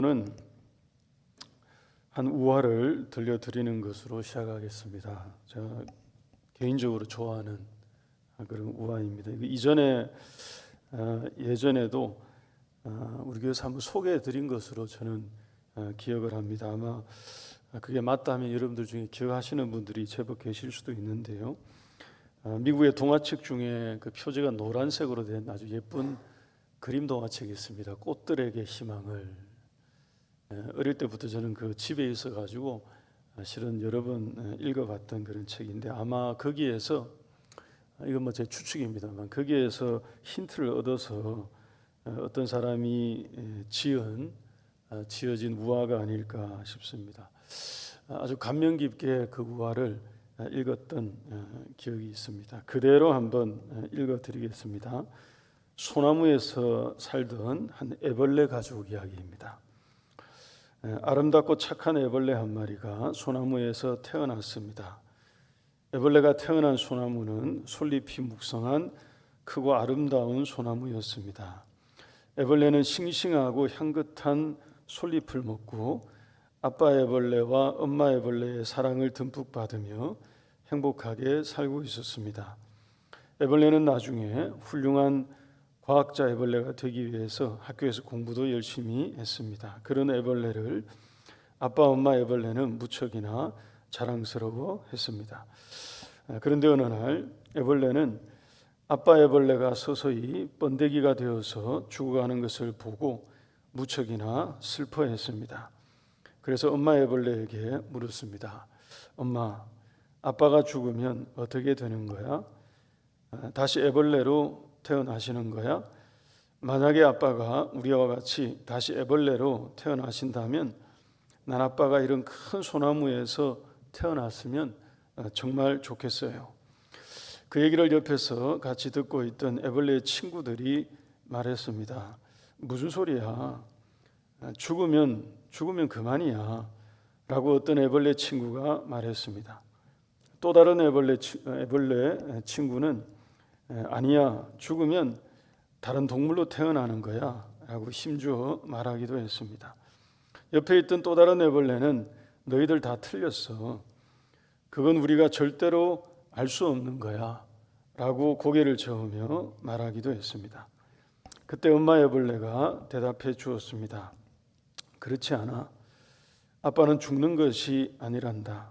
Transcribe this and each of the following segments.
는 한 우화를 들려드리는 것으로 시작하겠습니다. 제가 개인적으로 좋아하는 그런 우화입니다. 예전에도 우리 교회에서 한번 소개해드린 것으로 저는 기억을 합니다. 아마 그게 맞다면 여러분들 중에 기억하시는 분들이 제법 계실 수도 있는데요. 미국의 동화책 중에 그 표지가 노란색으로 된 아주 예쁜 그림 동화책이 있습니다. 꽃들에게 희망을. 어릴 때부터 저는 그 집에 있어가지고 실은 여러 번 읽어봤던 그런 책인데, 아마 거기에서, 이건 뭐 제 추측입니다만, 거기에서 힌트를 얻어서 어떤 사람이 지어진 우화가 아닐까 싶습니다. 아주 감명 깊게 그 우화를 읽었던 기억이 있습니다. 그대로 한번 읽어드리겠습니다. 소나무에서 살던 한 애벌레 가족 이야기입니다. 아름답고 착한 애벌레 한 마리가 소나무에서 태어났습니다. 애벌레가 태어난 소나무는 솔잎이 묵성한 크고 아름다운 소나무였습니다. 애벌레는 싱싱하고 향긋한 솔잎을 먹고 아빠 애벌레와 엄마 애벌레의 사랑을 듬뿍 받으며 행복하게 살고 있었습니다. 애벌레는 나중에 훌륭한 과학자 애벌레가 되기 위해서 학교에서 공부도 열심히 했습니다. 그런 애벌레를 아빠 엄마 애벌레는 무척이나 자랑스러워 했습니다. 그런데 어느 날 애벌레는 아빠 애벌레가 서서히 번데기가 되어서 죽어가는 것을 보고 무척이나 슬퍼했습니다. 그래서 엄마 애벌레에게 물었습니다. 엄마, 아빠가 죽으면 어떻게 되는 거야? 다시 애벌레로 태어나시는 거야? 만약에 아빠가 우리와 같이 다시 애벌레로 태어나신다면 난 아빠가 이런 큰 소나무에서 태어났으면 정말 좋겠어요. 그 얘기를 옆에서 같이 듣고 있던 애벌레의 친구들이 말했습니다. 무슨 소리야? 죽으면 그만이야 라고 어떤 애벌레 친구가 말했습니다. 또 다른 애벌레 친구는 아니야, 죽으면 다른 동물로 태어나는 거야 라고 힘주어 말하기도 했습니다. 옆에 있던 또 다른 애벌레는 너희들 다 틀렸어, 그건 우리가 절대로 알 수 없는 거야 라고 고개를 저으며 말하기도 했습니다. 그때 엄마 애벌레가 대답해 주었습니다. 그렇지 않아. 아빠는 죽는 것이 아니란다.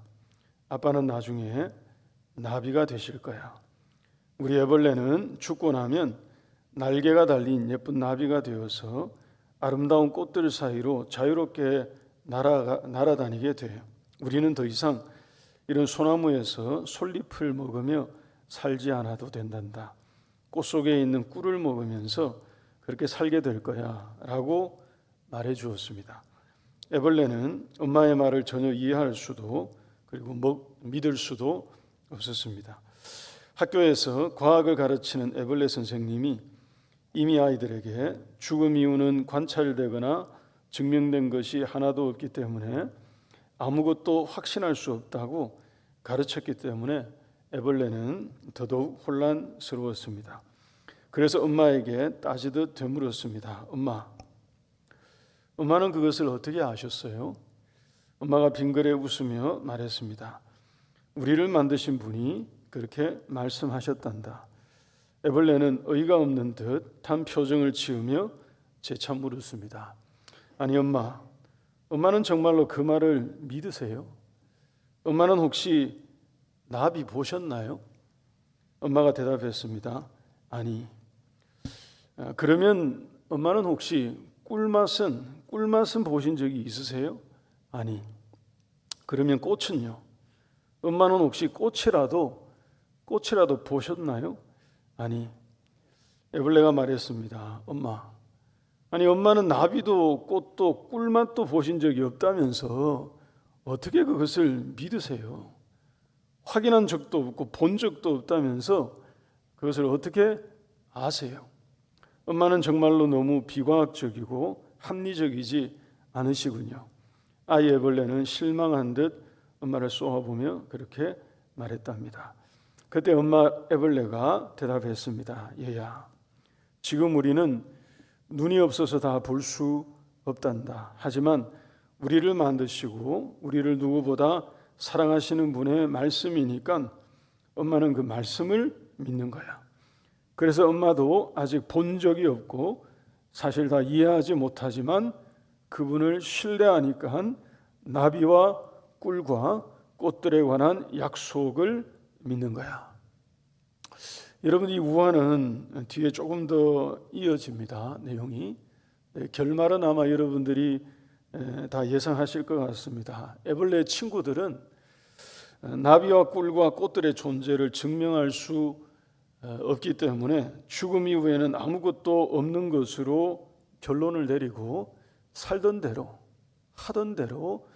아빠는 나중에 나비가 되실 거야. 우리 애벌레는 죽고 나면 날개가 달린 예쁜 나비가 되어서 아름다운 꽃들 사이로 자유롭게 날아다니게 돼요. 우리는 더 이상 이런 소나무에서 솔잎을 먹으며 살지 않아도 된단다. 꽃 속에 있는 꿀을 먹으면서 그렇게 살게 될 거야 라고 말해 주었습니다. 애벌레는 엄마의 말을 전혀 이해할 수도 그리고 믿을 수도 없었습니다. 학교에서 과학을 가르치는 애벌레 선생님이 이미 아이들에게 죽음 이유는 관찰되거나 증명된 것이 하나도 없기 때문에 아무것도 확신할 수 없다고 가르쳤기 때문에 애벌레는 더더욱 혼란스러웠습니다. 그래서 엄마에게 따지듯 되물었습니다. 엄마는 그것을 어떻게 아셨어요? 엄마가 빙그레 웃으며 말했습니다. 우리를 만드신 분이 그렇게 말씀하셨단다. 애벌레는 어이가 없는 듯한 표정을 지으며 재차 물었습니다. 아니 엄마는 정말로 그 말을 믿으세요? 엄마는 혹시 나비 보셨나요? 엄마가 대답했습니다. 아니. 그러면 엄마는 혹시 꿀맛은 보신 적이 있으세요? 아니. 그러면 꽃은요? 엄마는 혹시 꽃이라도 보셨나요? 아니. 애벌레가 말했습니다. 엄마는 나비도 꽃도 꿀맛도 보신 적이 없다면서 어떻게 그것을 믿으세요? 확인한 적도 없고 본 적도 없다면서 그것을 어떻게 아세요? 엄마는 정말로 너무 비과학적이고 합리적이지 않으시군요. 아이 애벌레는 실망한 듯 엄마를 쏘아보며 그렇게 말했답니다. 그때 엄마 애벌레가 대답했습니다. 얘야, 지금 우리는 눈이 없어서 다 볼 수 없단다. 하지만 우리를 만드시고 우리를 누구보다 사랑하시는 분의 말씀이니까 엄마는 그 말씀을 믿는 거야. 그래서 엄마도 아직 본 적이 없고 사실 다 이해하지 못하지만 그분을 신뢰하니까 나비와 꿀과 꽃들에 관한 약속을 믿는 거야. 여러분, 이 우화는 뒤에 조금 더 이어집니다. 내용이. 결말은 아마 여러분들이 다 예상하실 것 같습니다. 애벌레 친구들은 나비와 꿀과 꽃들의 존재를 증명할 수 없기 때문에 죽음 이후에는 아무것도 없는 것으로 결론을 내리고 살던 대로 하던 대로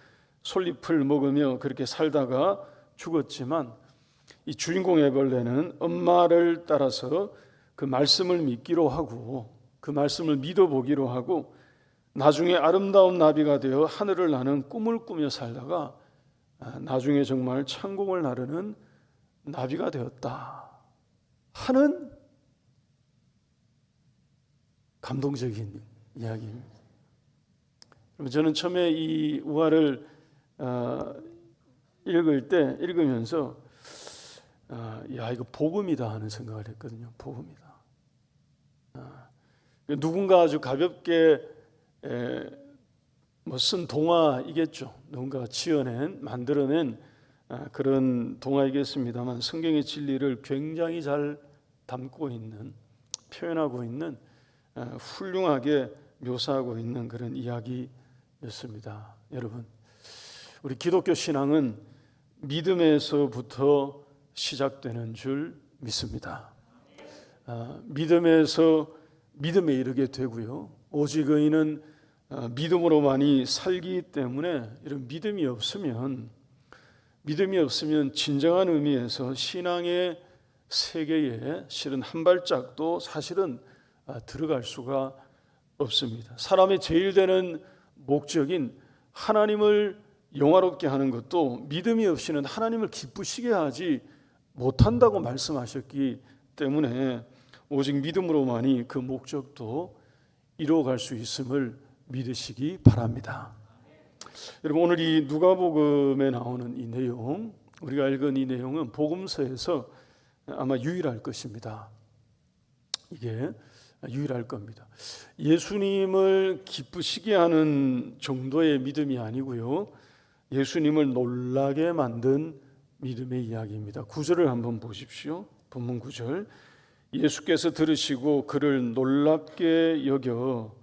솔잎을 먹으며 그렇게 살다가 죽었지만 이 주인공 애벌레는 엄마를 따라서 그 말씀을 믿기로 하고 그 말씀을 믿어보기로 하고 나중에 아름다운 나비가 되어 하늘을 나는 꿈을 꾸며 살다가 나중에 정말 창공을 나르는 나비가 되었다 하는 감동적인 이야기입니다. 저는 처음에 이 우화를 읽으면서 야, 이거 복음이다 하는 생각을 했거든요. 복음이다. 누군가 아주 가볍게 쓴 동화이겠죠. 누군가 만들어낸 그런 동화이겠습니다만 성경의 진리를 굉장히 잘 담고 있는, 표현하고 있는, 훌륭하게 묘사하고 있는 그런 이야기였습니다. 여러분, 우리 기독교 신앙은 믿음에서부터 시작되는 줄 믿습니다. 믿음에서 믿음에 이르게 되고요. 오직 의인은 믿음으로만이 살기 때문에 이런 믿음이 없으면 진정한 의미에서 신앙의 세계에 실은 한 발짝도 사실은 들어갈 수가 없습니다. 사람의 제일 되는 목적인 하나님을 영화롭게 하는 것도 믿음이 없이는 하나님을 기쁘시게 하지 못한다고 말씀하셨기 때문에 오직 믿음으로만이 그 목적도 이루어갈 수 있음을 믿으시기 바랍니다. 여러분, 오늘 이 누가복음에 나오는 이 내용, 우리가 읽은 이 내용은 복음서에서 아마 유일할 것입니다. 이게 유일할 겁니다. 예수님을 기쁘시게 하는 정도의 믿음이 아니고요, 예수님을 놀라게 만든 믿음의 이야기입니다. 9절을 한번 보십시오. 본문 9절. 예수께서 들으시고 그를 놀랍게 여겨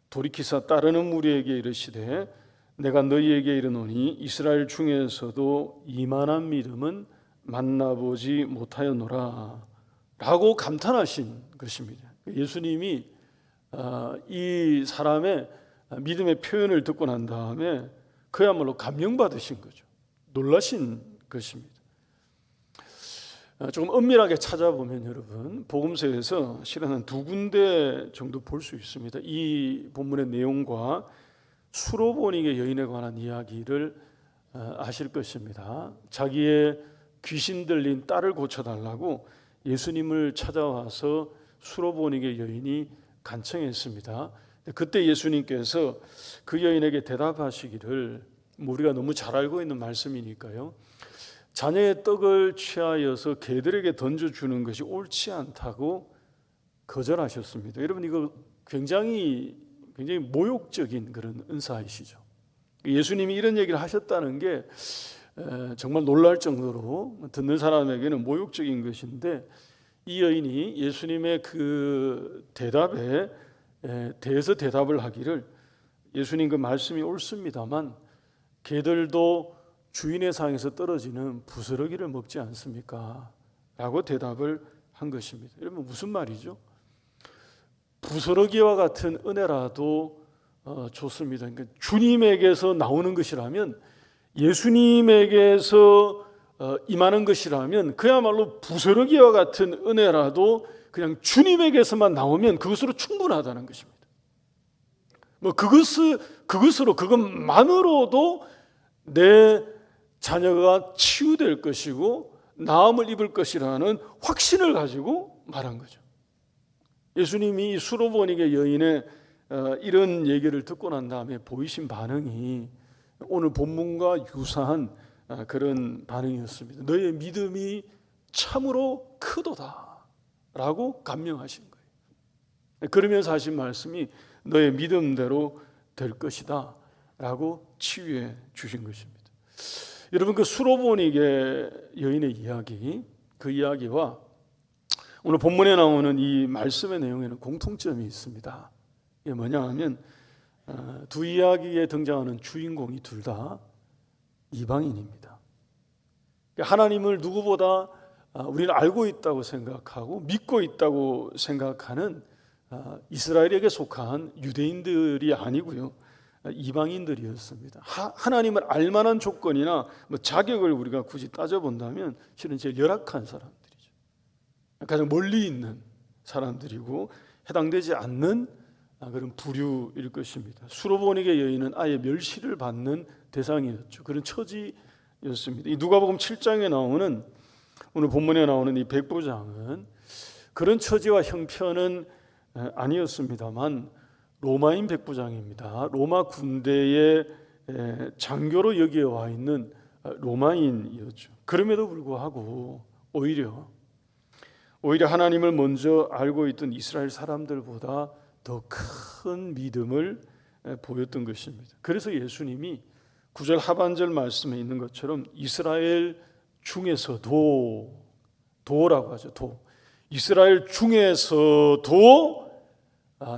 돌이키사 따르는 무리에게 이르시되 내가 너희에게 이르노니 이스라엘 중에서도 이만한 믿음은 만나보지 못하였노라 라고 감탄하신 것입니다. 예수님이 이 사람의 믿음의 표현을 듣고 난 다음에 그야말로 감명받으신 거죠. 놀라신 것입니다. 조금 엄밀하게 찾아보면 여러분, 복음서에서 실은 한 두 군데 정도 볼 수 있습니다. 이 본문의 내용과 수로보닉의 여인에 관한 이야기를 아실 것입니다. 자기의 귀신 들린 딸을 고쳐달라고 예수님을 찾아와서 수로보닉의 여인이 간청했습니다. 그때 예수님께서 그 여인에게 대답하시기를, 우리가 너무 잘 알고 있는 말씀이니까요, 자녀의 떡을 취하여서 개들에게 던져주는 것이 옳지 않다고 거절하셨습니다. 여러분, 이거 굉장히 모욕적인 그런 은사이시죠. 예수님이 이런 얘기를 하셨다는 게 정말 놀랄 정도로 듣는 사람에게는 모욕적인 것인데, 이 여인이 예수님의 그 대답에 대해서 대답을 하기를, 예수님 그 말씀이 옳습니다만 개들도 주인의 상에서 떨어지는 부스러기를 먹지 않습니까? 라고 대답을 한 것입니다. 여러분, 무슨 말이죠? 부스러기와 같은 은혜라도 좋습니다. 그러니까 주님에게서 나오는 것이라면, 예수님에게서 임하는 것이라면 그야말로 부스러기와 같은 은혜라도 그냥 주님에게서만 나오면 그것으로 충분하다는 것입니다. 그것만으로도 내 자녀가 치유될 것이고 나음을 입을 것이라는 확신을 가지고 말한 거죠. 예수님이 수로보닉의 여인의 이런 얘기를 듣고 난 다음에 보이신 반응이 오늘 본문과 유사한 그런 반응이었습니다. 너의 믿음이 참으로 크도다 라고 감명하신 거예요. 그러면서 하신 말씀이 너의 믿음대로 될 것이다 라고 치유해 주신 것입니다. 여러분, 그 수로보니게 여인의 이야기, 그 이야기와 오늘 본문에 나오는 이 말씀의 내용에는 공통점이 있습니다. 이게 뭐냐 하면 두 이야기에 등장하는 주인공이 둘 다 이방인입니다. 하나님을 누구보다 우리는 알고 있다고 생각하고 믿고 있다고 생각하는 이스라엘에게 속한 유대인들이 아니고요, 이방인들이었습니다. 하나님을 알만한 조건이나 자격을 우리가 굳이 따져본다면 실은 제일 열악한 사람들이죠. 가장 멀리 있는 사람들이고 해당되지 않는 그런 부류일 것입니다. 수로보니게 여인은 아예 멸시를 받는 대상이었죠. 그런 처지였습니다. 이 누가복음 7장에 나오는, 오늘 본문에 나오는 이 백부장은 그런 처지와 형편은 아니었습니다만 로마인 백부장입니다. 로마 군대의 장교로 여기에 와 있는 로마인이었죠. 그럼에도 불구하고 오히려 하나님을 먼저 알고 있던 이스라엘 사람들보다 더 큰 믿음을 보였던 것입니다. 그래서 예수님이 9절 하반절 말씀에 있는 것처럼 이스라엘 중에서도, 도라고 하죠, 도. 이스라엘 중에서도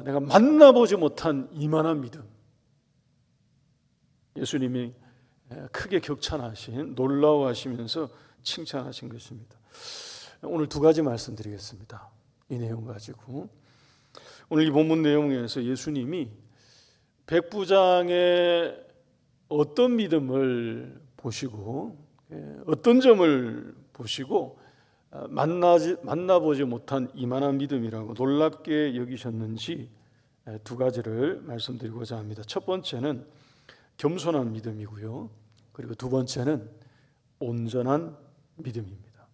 내가 만나보지 못한 이만한 믿음, 예수님이 크게 격찬하신, 놀라워하시면서 칭찬하신 것입니다. 오늘 두 가지 말씀드리겠습니다. 이 내용 가지고 오늘 이 본문 내용에서 예수님이 백부장의 어떤 믿음을 보시고 어떤 점을 보시고 만나보지 못한 이만한 믿음이라고 놀랍게 여기셨는지 두 가지를 말씀드리고자 합니다. 첫 번째는 겸손한 믿음이고요, 그리고 두 번째는 온전한 믿음입니다.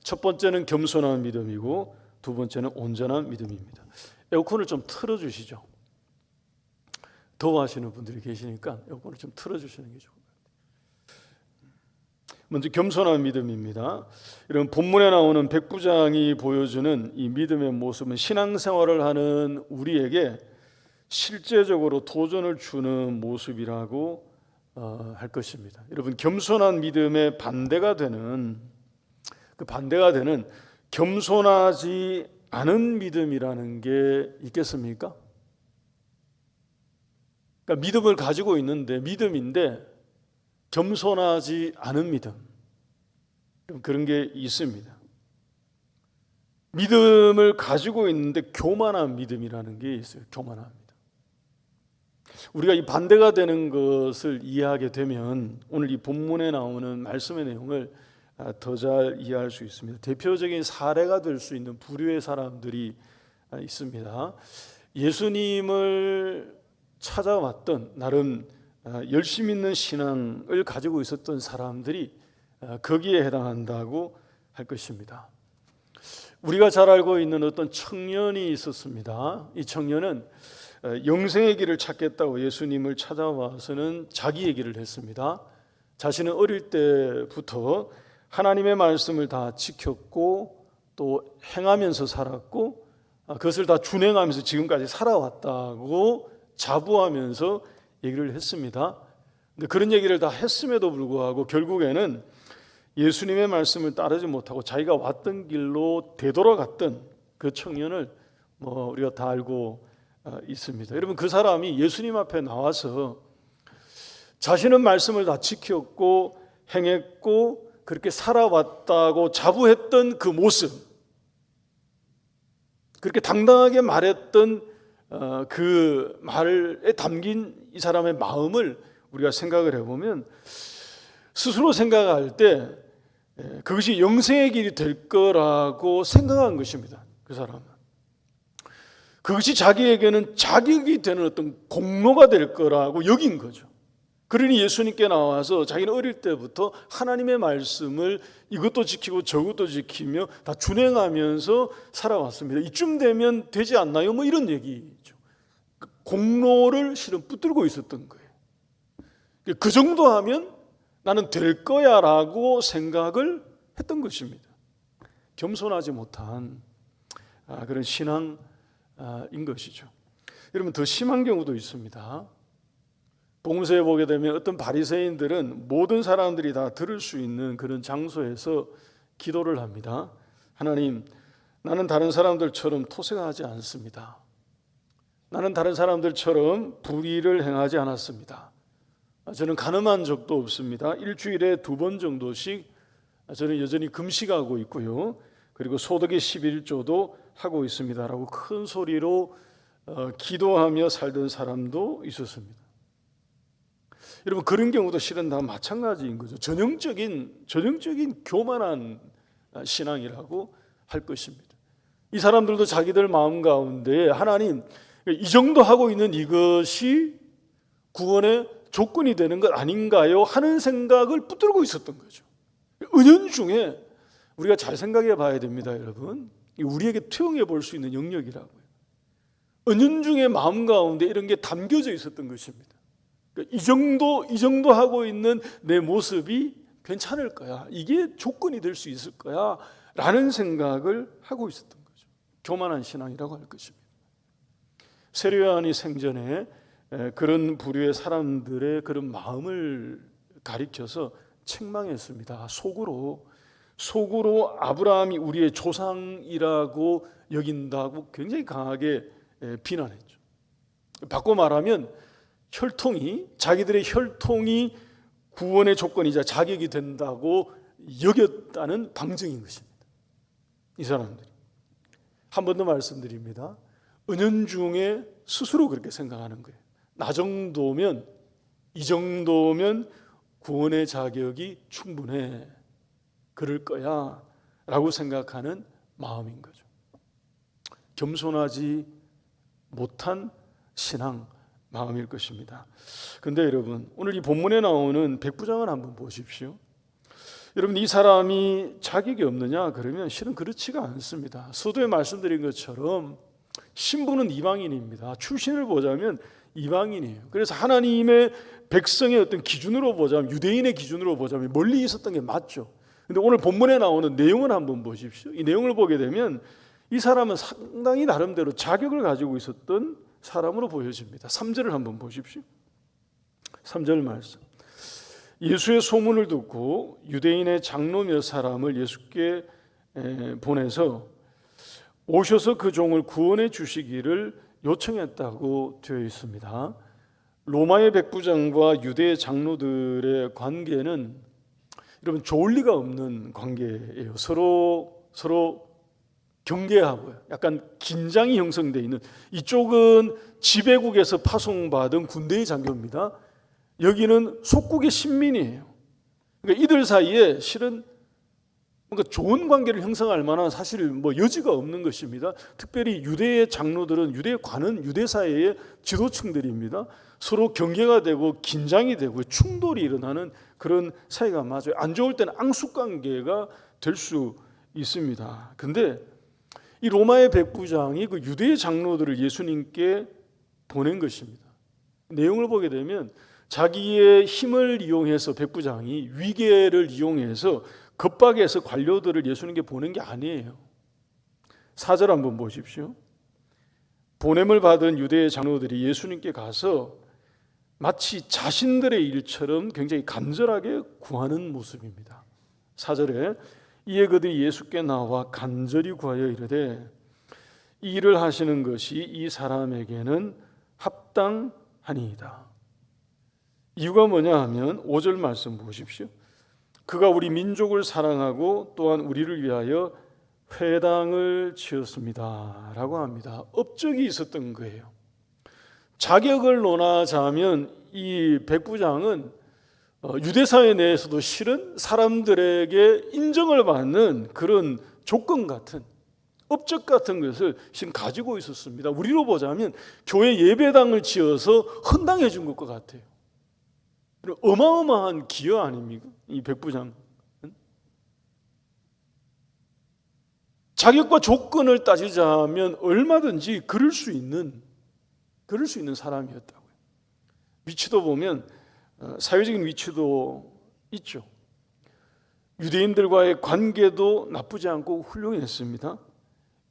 첫 번째는 겸손한 믿음이고 두 번째는 온전한 믿음입니다. 에어컨을 좀 틀어주시죠. 더워하시는 분들이 계시니까 에어컨을 좀 틀어주시는 게 좋을 것 같아요. 먼저 겸손한 믿음입니다. 이런 본문에 나오는 백부장이 보여주는 이 믿음의 모습은 신앙생활을 하는 우리에게 실제적으로 도전을 주는 모습이라고 할 것입니다. 여러분, 겸손한 믿음의 반대가 되는 겸손하지 않은 믿음이라는 게 있겠습니까? 그러니까 믿음을 가지고 있는데, 믿음인데 겸손하지 않은 믿음, 그런 게 있습니다. 믿음을 가지고 있는데 교만한 믿음이라는 게 있어요. 교만한 믿음. 우리가 이 반대가 되는 것을 이해하게 되면 오늘 이 본문에 나오는 말씀의 내용을 더 잘 이해할 수 있습니다. 대표적인 사례가 될 수 있는 부류의 사람들이 있습니다. 예수님을 찾아왔던, 나름 열심 있는 신앙을 가지고 있었던 사람들이 거기에 해당한다고 할 것입니다. 우리가 잘 알고 있는 어떤 청년이 있었습니다. 이 청년은 영생의 길을 찾겠다고 예수님을 찾아와서는 자기 얘기를 했습니다. 자신은 어릴 때부터 하나님의 말씀을 다 지켰고 또 행하면서 살았고 그것을 다 준행하면서 지금까지 살아왔다고 자부하면서 얘기를 했습니다. 근데 그런 얘기를 다 했음에도 불구하고 결국에는 예수님의 말씀을 따르지 못하고 자기가 왔던 길로 되돌아갔던 그 청년을 우리가 다 알고 있습니다. 여러분, 그 사람이 예수님 앞에 나와서 자신은 말씀을 다 지켰고 행했고 그렇게 살아왔다고 자부했던 그 모습, 그렇게 당당하게 말했던 그 말에 담긴 이 사람의 마음을 우리가 생각을 해보면 스스로 생각할 때 그것이 영생의 길이 될 거라고 생각한 것입니다. 그 사람은 그것이 자기에게는 자격이 되는 어떤 공로가 될 거라고 여긴 거죠. 그러니 예수님께 나와서 자기는 어릴 때부터 하나님의 말씀을 이것도 지키고 저것도 지키며 다 준행하면서 살아왔습니다. 이쯤 되면 되지 않나요? 이런 얘기죠. 공로를 실은 붙들고 있었던 거예요. 그 정도 하면 나는 될 거야 라고 생각을 했던 것입니다. 겸손하지 못한 그런 신앙인 것이죠. 여러분, 더 심한 경우도 있습니다. 복음서에 보게 되면 어떤 바리새인들은 모든 사람들이 다 들을 수 있는 그런 장소에서 기도를 합니다. 하나님, 나는 다른 사람들처럼 토색하지 않습니다. 나는 다른 사람들처럼 불의를 행하지 않았습니다. 저는 간음한 적도 없습니다. 일주일에 2번 정도씩 저는 여전히 금식하고 있고요. 그리고 소득의 11조도 하고 있습니다 라고 큰 소리로 기도하며 살던 사람도 있었습니다. 여러분, 그런 경우도 실은 다 마찬가지인 거죠. 전형적인 교만한 신앙이라고 할 것입니다. 이 사람들도 자기들 마음 가운데 하나님, 이 정도 하고 있는 이것이 구원의 조건이 되는 것 아닌가요? 하는 생각을 붙들고 있었던 거죠. 은연중에 우리가 잘 생각해 봐야 됩니다, 여러분. 우리에게 투영해 볼 수 있는 영역이라고요. 은연중에 마음 가운데 이런 게 담겨져 있었던 것입니다. 그러니까 이 정도 하고 있는 내 모습이 괜찮을 거야. 이게 조건이 될 수 있을 거야. 라는 생각을 하고 있었던 거죠. 교만한 신앙이라고 할 것입니다. 세례요한이 생전에 그런 부류의 사람들의 그런 마음을 가리켜서 책망했습니다. 속으로 아브라함이 우리의 조상이라고 여긴다고 굉장히 강하게 비난했죠. 바꿔 말하면 자기들의 혈통이 구원의 조건이자 자격이 된다고 여겼다는 방증인 것입니다. 이 사람들이. 한 번 더 말씀드립니다. 은연중에 스스로 그렇게 생각하는 거예요. 이 정도면 구원의 자격이 충분해. 그럴 거야 라고 생각하는 마음인 거죠. 겸손하지 못한 신앙 마음일 것입니다. 그런데 여러분, 오늘 이 본문에 나오는 백부장을 한번 보십시오. 여러분, 이 사람이 자격이 없느냐? 그러면 실은 그렇지가 않습니다. 서두에 말씀드린 것처럼 신부는 이방인입니다. 출신을 보자면 이방인이에요. 그래서 하나님의 백성의 어떤 기준으로 보자면, 유대인의 기준으로 보자면 멀리 있었던 게 맞죠. 근데 오늘 본문에 나오는 내용을 한번 보십시오. 이 내용을 보게 되면 이 사람은 상당히 나름대로 자격을 가지고 있었던 사람으로 보여집니다. 3절을 한번 보십시오. 3절 말씀. 예수의 소문을 듣고 유대인의 장로 몇 사람을 예수께 보내서 오셔서 그 종을 구원해 주시기를 요청했다고 되어 있습니다. 로마의 백부장과 유대의 장로들의 관계는 여러분 좋을 리가 없는 관계예요. 서로 경계하고요. 약간 긴장이 형성되어 있는, 이쪽은 지배국에서 파송받은 군대의 장교입니다. 여기는 속국의 신민이에요. 그러니까 이들 사이에 실은 뭔가 좋은 관계를 형성할 만한 사실 여지가 없는 것입니다. 특별히 유대의 장로들은, 유대의 관은 유대 사회의 지도층들입니다. 서로 경계가 되고 긴장이 되고 충돌이 일어나는 그런 사이가 맞아요. 안 좋을 때는 앙숙 관계가 될 수 있습니다. 근데 이 로마의 백부장이 그 유대의 장로들을 예수님께 보낸 것입니다. 내용을 보게 되면 자기의 힘을 이용해서, 백부장이 위계를 이용해서 겁박해서 관료들을 예수님께 보낸 게 아니에요. 4절 한번 보십시오. 보냄을 받은 유대의 장로들이 예수님께 가서 마치 자신들의 일처럼 굉장히 간절하게 구하는 모습입니다. 4절에 이에 그들이 예수께 나와 간절히 구하여 이르되 이 일을 하시는 것이 이 사람에게는 합당하니이다. 이유가 뭐냐 하면 5절 말씀 보십시오. 그가 우리 민족을 사랑하고 또한 우리를 위하여 회당을 지었습니다 라고 합니다. 업적이 있었던 거예요. 자격을 논하자면 이 백부장은 유대사회 내에서도 실은 사람들에게 인정을 받는 그런 조건 같은, 업적 같은 것을 지금 가지고 있었습니다. 우리로 보자면 교회 예배당을 지어서 헌당해 준 것과 같아요. 어마어마한 기여 아닙니까? 이 백부장. 자격과 조건을 따지자면 얼마든지 그럴 수 있는 그럴 수 있는 사람이었다고요. 위치도 보면 사회적인 위치도 있죠. 유대인들과의 관계도 나쁘지 않고 훌륭했습니다.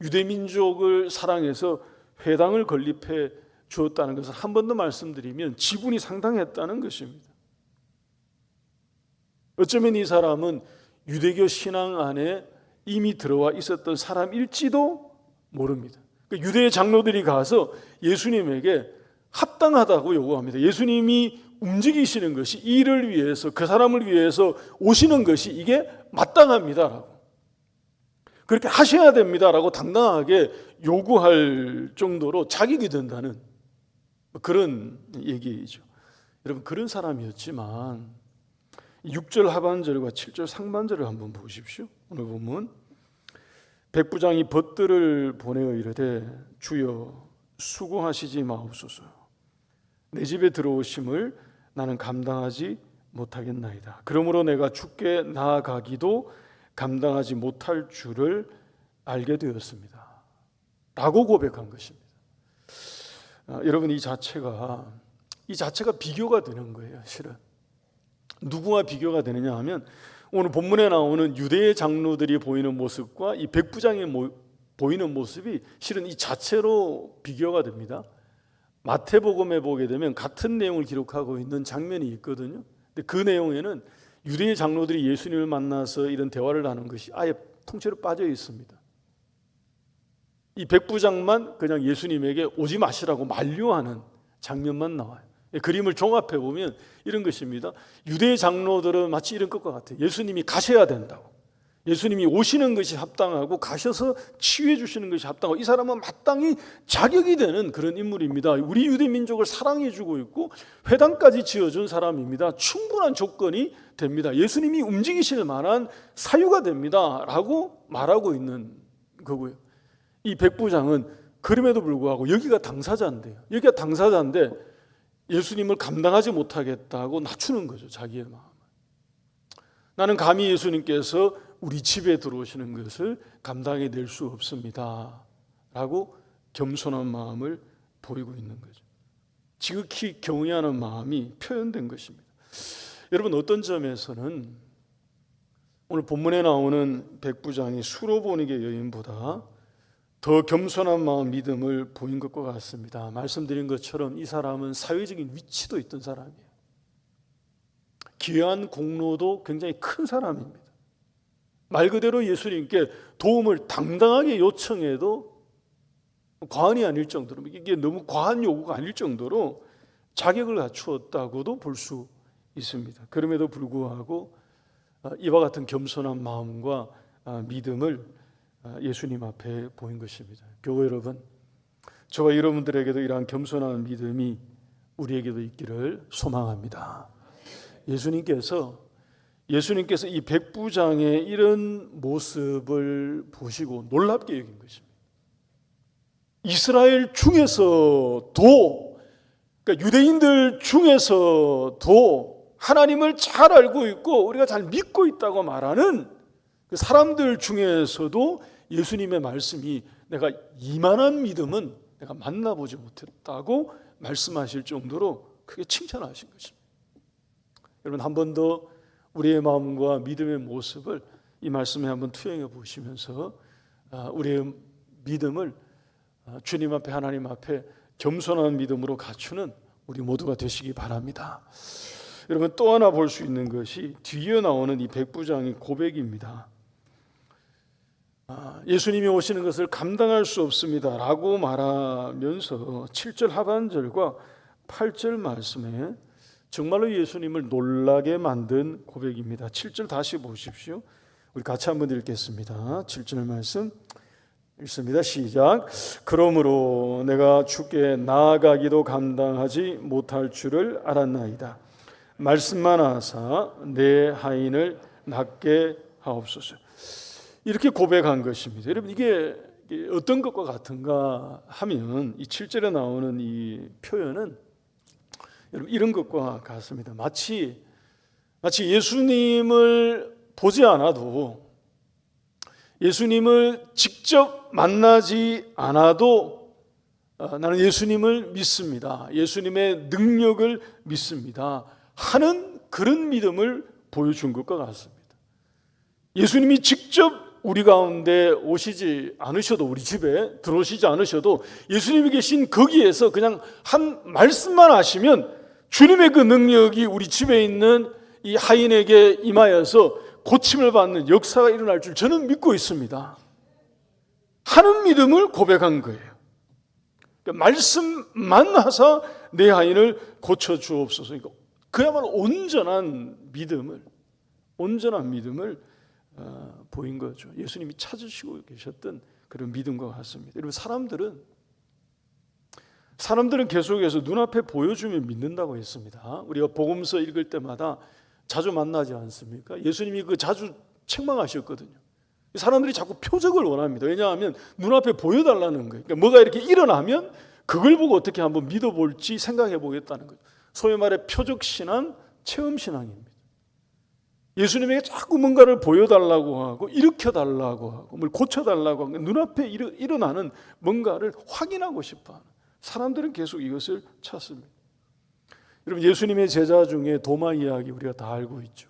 유대민족을 사랑해서 회당을 건립해 주었다는 것을 한 번 더 말씀드리면 지분이 상당했다는 것입니다. 어쩌면 이 사람은 유대교 신앙 안에 이미 들어와 있었던 사람일지도 모릅니다. 유대의 장로들이 가서 예수님에게 합당하다고 요구합니다. 예수님이 움직이시는 것이 이를 위해서, 그 사람을 위해서 오시는 것이 이게 마땅합니다라고, 그렇게 하셔야 됩니다라고 당당하게 요구할 정도로 자격이 된다는 그런 얘기죠. 여러분, 그런 사람이었지만 6절 하반절과 7절 상반절을 한번 보십시오. 오늘 보면 백부장이 벗들을 보내어 이르되 주여 수고하시지 마옵소서. 내 집에 들어오심을 나는 감당하지 못하겠나이다. 그러므로 내가 주께 나아가기도 감당하지 못할 줄을 알게 되었습니다 라고 고백한 것입니다. 여러분, 이 자체가 비교가 되는 거예요. 실은 누구와 비교가 되느냐 하면 오늘 본문에 나오는 유대의 장로들이 보이는 모습과 이 백부장이 보이는 모습이 실은 이 자체로 비교가 됩니다. 마태복음에 보게 되면 같은 내용을 기록하고 있는 장면이 있거든요. 근데 그 내용에는 유대의 장로들이 예수님을 만나서 이런 대화를 나눈 것이 아예 통째로 빠져 있습니다. 이 백부장만 그냥 예수님에게 오지 마시라고 만류하는 장면만 나와요. 그림을 종합해 보면 이런 것입니다. 유대의 장로들은 마치 이런 것과 같아요. 예수님이 가셔야 된다고, 예수님이 오시는 것이 합당하고 가셔서 치유해 주시는 것이 합당하고, 이 사람은 마땅히 자격이 되는 그런 인물입니다. 우리 유대 민족을 사랑해 주고 있고 회당까지 지어준 사람입니다. 충분한 조건이 됩니다. 예수님이 움직이실 만한 사유가 됩니다 라고 말하고 있는 거고요. 이 백부장은 그럼에도 불구하고 여기가 당사자인데요. 여기가 당사자인데 예수님을 감당하지 못하겠다고 낮추는 거죠. 자기의 마음을. 나는 감히 예수님께서 우리 집에 들어오시는 것을 감당해낼 수 없습니다 라고 겸손한 마음을 보이고 있는 거죠. 지극히 경외하는 마음이 표현된 것입니다. 여러분, 어떤 점에서는 오늘 본문에 나오는 백부장이 수로보니게 여인보다 더 겸손한 마음, 믿음을 보인 것과 같습니다. 말씀드린 것처럼 이 사람은 사회적인 위치도 있던 사람이에요. 귀한 공로도 굉장히 큰 사람입니다. 말 그대로 예수님께 도움을 당당하게 요청해도 과언이 아닐 정도로, 이게 너무 과한 요구가 아닐 정도로 자격을 갖추었다고도 볼 수 있습니다. 그럼에도 불구하고 이와 같은 겸손한 마음과 믿음을 예수님 앞에 보인 것입니다. 교회 여러분, 저와 여러분들에게도 이러한 겸손한 믿음이 우리에게도 있기를 소망합니다. 예수님께서 이 백부장의 이런 모습을 보시고 놀랍게 여긴 것입니다. 이스라엘 중에서도, 그러니까 유대인들 중에서도 하나님을 잘 알고 있고 우리가 잘 믿고 있다고 말하는 그 사람들 중에서도 예수님의 말씀이 내가 이만한 믿음은 내가 만나보지 못했다고 말씀하실 정도로 크게 칭찬하신 것입니다. 여러분, 한 번 더 우리의 마음과 믿음의 모습을 이 말씀에 한번 투영해 보시면서 우리의 믿음을 주님 앞에, 하나님 앞에 겸손한 믿음으로 갖추는 우리 모두가 되시기 바랍니다. 여러분, 또 하나 볼 수 있는 것이 뒤에 나오는 이 백부장의 고백입니다. 예수님이 오시는 것을 감당할 수 없습니다 라고 말하면서 7절 하반절과 8절 말씀에 정말로 예수님을 놀라게 만든 고백입니다. 7절 다시 보십시오. 우리 같이 한번 읽겠습니다. 7절 말씀 읽습니다. 시작. 그러므로 내가 주께 나아가기도 감당하지 못할 줄을 알았나이다. 말씀만 하사 내 하인을 낫게 하옵소서. 이렇게 고백한 것입니다. 여러분, 이게 어떤 것과 같은가 하면 이 7절에 나오는 이 표현은 여러분 이런 것과 같습니다. 마치 예수님을 보지 않아도, 예수님을 직접 만나지 않아도 나는 예수님을 믿습니다, 예수님의 능력을 믿습니다 하는 그런 믿음을 보여준 것과 같습니다. 예수님이 직접 우리 가운데 오시지 않으셔도, 우리 집에 들어오시지 않으셔도 예수님이 계신 거기에서 그냥 한 말씀만 하시면 주님의 그 능력이 우리 집에 있는 이 하인에게 임하여서 고침을 받는 역사가 일어날 줄 저는 믿고 있습니다 하는 믿음을 고백한 거예요. 그러니까 말씀만 하사 내 하인을 고쳐주옵소서. 그야말로 온전한 믿음을 보인 거죠. 예수님이 찾으시고 계셨던 그런 믿음과 같습니다. 여러분, 사람들은 계속해서 눈앞에 보여주면 믿는다고 했습니다. 우리가 복음서 읽을 때마다 자주 만나지 않습니까? 예수님이 자주 책망하셨거든요. 사람들이 자꾸 표적을 원합니다. 왜냐하면 눈앞에 보여달라는 거예요. 그러니까 뭐가 이렇게 일어나면 그걸 보고 어떻게 한번 믿어볼지 생각해 보겠다는 거죠. 소위 말해 표적신앙, 체험신앙입니다. 예수님에게 자꾸 뭔가를 보여달라고 하고 일으켜달라고 하고 뭘 고쳐달라고 하고 눈앞에 일어나는 뭔가를 확인하고 싶어하는 사람들은 계속 이것을 찾습니다. 여러분, 예수님의 제자 중에 도마 이야기 우리가 다 알고 있죠.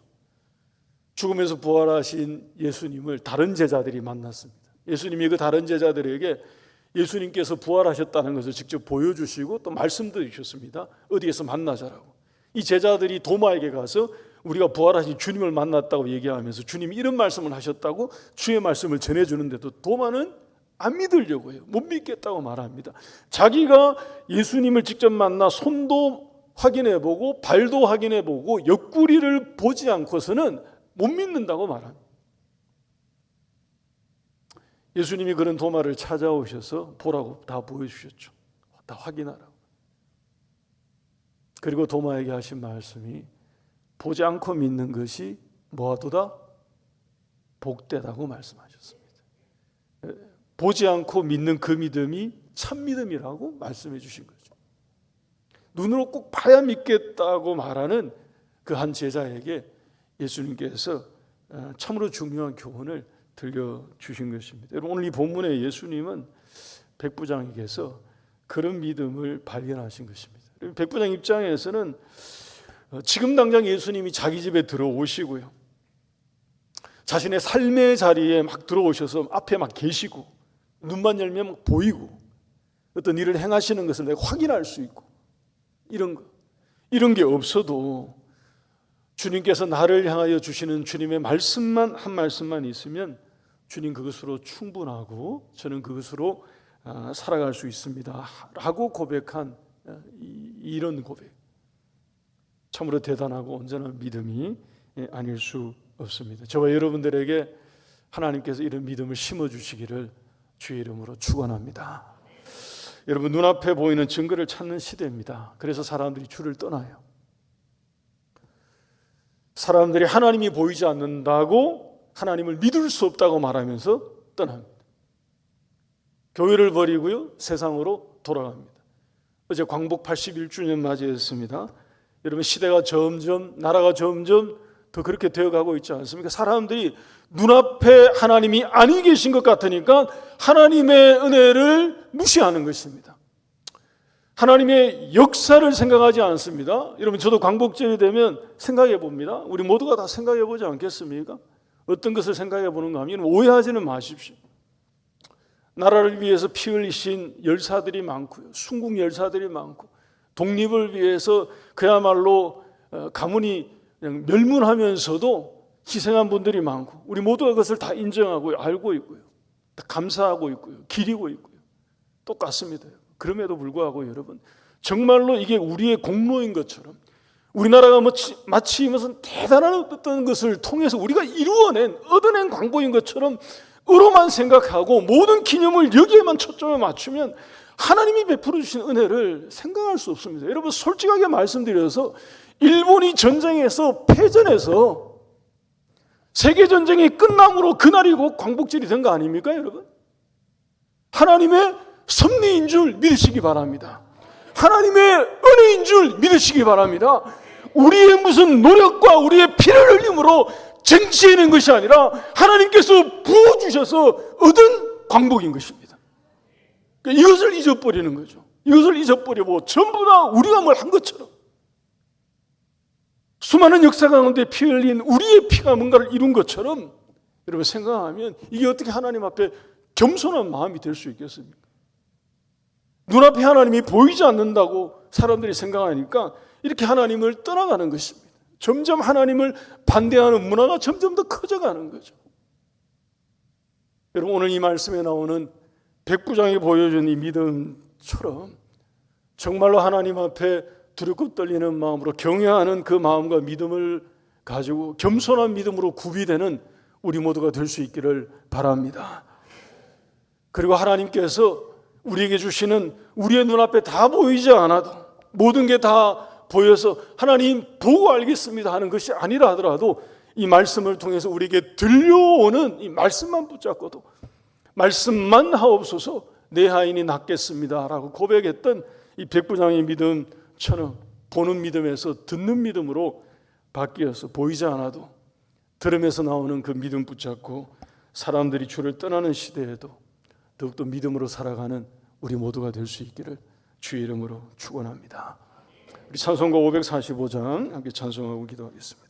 죽음에서 부활하신 예수님을 다른 제자들이 만났습니다. 예수님이 그 다른 제자들에게 예수님께서 부활하셨다는 것을 직접 보여주시고 또 말씀도 주셨습니다. 어디에서 만나자라고. 이 제자들이 도마에게 가서 우리가 부활하신 주님을 만났다고 얘기하면서 주님이 이런 말씀을 하셨다고 주의 말씀을 전해주는데도 도마는 안 믿으려고 해요. 못 믿겠다고 말합니다. 자기가 예수님을 직접 만나 손도 확인해보고 발도 확인해보고 옆구리를 보지 않고서는 못 믿는다고 말합니다. 예수님이 그런 도마를 찾아오셔서 보라고 다 보여주셨죠. 다 확인하라고. 그리고 도마에게 하신 말씀이 보지 않고 믿는 것이 뭐하도다? 복되다고 말씀하셨습니다. 보지 않고 믿는 그 믿음이 참 믿음이라고 말씀해 주신 거죠. 눈으로 꼭 봐야 믿겠다고 말하는 그 한 제자에게 예수님께서 참으로 중요한 교훈을 들려주신 것입니다. 여러분, 오늘 이 본문의 예수님은 백부장에게서 그런 믿음을 발견하신 것입니다. 백부장 입장에서는 지금 당장 예수님이 자기 집에 들어오시고요, 자신의 삶의 자리에 막 들어오셔서 앞에 막 계시고 눈만 열면 막 보이고 어떤 일을 행하시는 것을 내가 확인할 수 있고 이런 게 없어도 주님께서 나를 향하여 주시는 주님의 말씀만, 한 말씀만 있으면 주님 그것으로 충분하고 저는 그것으로 살아갈 수 있습니다 라고 고백한 이런 고백, 참으로 대단하고 온전한 믿음이 아닐 수 없습니다. 저와 여러분들에게 하나님께서 이런 믿음을 심어주시기를 주의 이름으로 축원합니다. 여러분, 눈앞에 보이는 증거를 찾는 시대입니다. 그래서 사람들이 주를 떠나요. 사람들이 하나님이 보이지 않는다고 하나님을 믿을 수 없다고 말하면서 떠납니다. 교회를 버리고요, 세상으로 돌아갑니다. 어제 광복 81주년 맞이했습니다. 여러분, 시대가 점점, 나라가 점점 더 그렇게 되어가고 있지 않습니까? 사람들이 눈앞에 하나님이 아니 계신 것 같으니까 하나님의 은혜를 무시하는 것입니다. 하나님의 역사를 생각하지 않습니다. 여러분, 저도 광복절이 되면 생각해 봅니다. 우리 모두가 다 생각해 보지 않겠습니까? 어떤 것을 생각해 보는가 하면 오해하지는 마십시오. 나라를 위해서 피 흘리신 열사들이 많고요, 순국 열사들이 많고, 독립을 위해서 그야말로 가문이 그냥 멸문하면서도 희생한 분들이 많고, 우리 모두가 그것을 다 인정하고 알고 있고요, 다 감사하고 있고요, 기리고 있고요. 똑같습니다. 그럼에도 불구하고 여러분, 정말로 이게 우리의 공로인 것처럼, 우리나라가 마치 무슨 대단한 어떤 것을 통해서 우리가 얻어낸 광복인 것처럼 으로만 생각하고 모든 기념을 여기에만 초점을 맞추면 하나님이 베풀어 주신 은혜를 생각할 수 없습니다. 여러분, 솔직하게 말씀드려서 일본이 전쟁에서 패전해서 세계전쟁이 끝남으로 그날이 곧 광복절이 된 거 아닙니까, 여러분? 하나님의 섭리인 줄 믿으시기 바랍니다. 하나님의 은혜인 줄 믿으시기 바랍니다. 우리의 무슨 노력과 우리의 피를 흘림으로 쟁취해낸 것이 아니라 하나님께서 부어주셔서 얻은 광복인 것입니다. 그러니까 이것을 잊어버리는 거죠. 이것을 잊어버리고 전부 다 우리가 뭘 한 것처럼, 수많은 역사 가운데 피 흘린 우리의 피가 뭔가를 이룬 것처럼 여러분 생각하면 이게 어떻게 하나님 앞에 겸손한 마음이 될 수 있겠습니까? 눈앞에 하나님이 보이지 않는다고 사람들이 생각하니까 이렇게 하나님을 떠나가는 것입니다. 점점 하나님을 반대하는 문화가 점점 더 커져가는 거죠. 여러분, 오늘 이 말씀에 나오는 백부장이 보여준 이 믿음처럼 정말로 하나님 앞에 두렵고 떨리는 마음으로 경외하는 그 마음과 믿음을 가지고 겸손한 믿음으로 구비되는 우리 모두가 될 수 있기를 바랍니다. 그리고 하나님께서 우리에게 주시는, 우리의 눈앞에 다 보이지 않아도 모든 게 다 보여서 하나님 보고 알겠습니다 하는 것이 아니라 하더라도 이 말씀을 통해서 우리에게 들려오는 이 말씀만 붙잡고도 말씀만 하옵소서 내 하인이 낫겠습니다 라고 고백했던 이 백부장의 믿음처럼 보는 믿음에서 듣는 믿음으로 바뀌어서 보이지 않아도 들음에서 나오는 그 믿음 붙잡고 사람들이 주를 떠나는 시대에도 더욱더 믿음으로 살아가는 우리 모두가 될 수 있기를 주의 이름으로 축원합니다. 우리 찬송가 545장 함께 찬송하고 기도하겠습니다.